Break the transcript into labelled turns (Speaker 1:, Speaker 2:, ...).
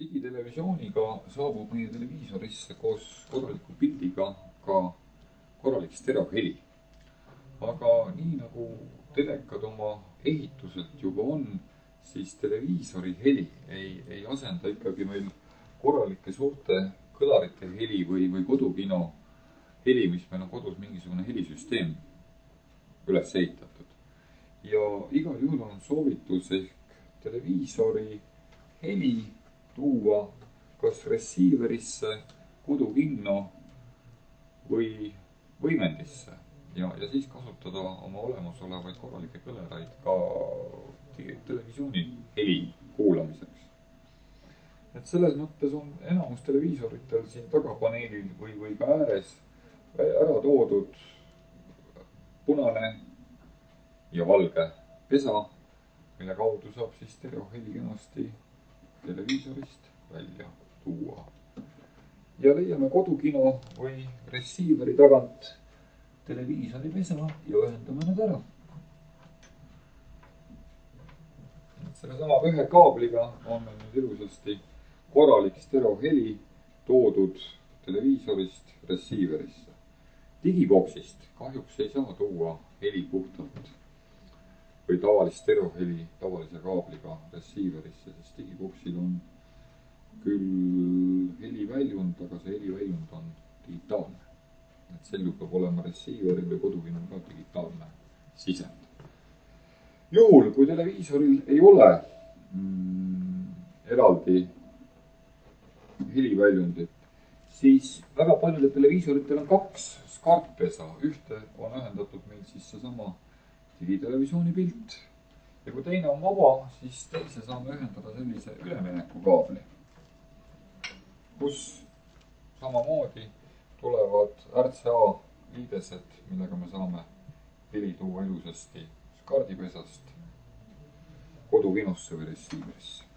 Speaker 1: digitelevisiooniga saabub meie televiisorisse koos korraliku pildiga ka korralik stereoheli. Aga nii nagu telekad oma ehituselt juba on, siis televiisori heli ei asenda ikkagi meil korralike suurte kõlarite heli või kodukino heli, mis meil on kodus mingisugune helisüsteem üles ehitatud. Ja igal juhul on soovitus ehk televiisori heli tuua kas receiverisse, kodukinno või võimendisse ja siis kasutada oma olemasolevaid korralikke kõleraid ka televisiooni heli kuulamiseks. Et selles mõttes on enamus televiisoritel siin tagapaneelil või ka ääres ära toodud punane ja valge pesa, mille kaudu saab siis stereoheli kenasti televiisorist välja tuua. Ja leiame kodukino või receiveri tagant televiisori pesa ja ühendame nad ära. Selle sama ühe kaabliga on meil nüüd ilusasti korralik stereoheli toodud televiisorist receiverisse. Digiboksist kahjuks ei saa tuua heli puhtalt või tavalist stereoheli tavalise kaabliga receiverisse, sest digiboksil on küll heliväljund, aga see heliväljund on digitaalne. Et sel juhul peab olema receiveril või kodukinol ka digitaalne sisend. Juhul, kui televiisoril ei ole eraldi heliväljundit, siis väga paljudel televiisoritel on kaks SCART-pesa. Ühte on ühendatud meil siis seesama digitelevisiooni pilt ja kui teine on vaba, siis teise saame ühendada sellise üleminekukaabli, kus samamoodi tulevad RCA liidesed, millega me saame heli tuua ilusasti SCART-i pesast kodukinosse või receiverisse.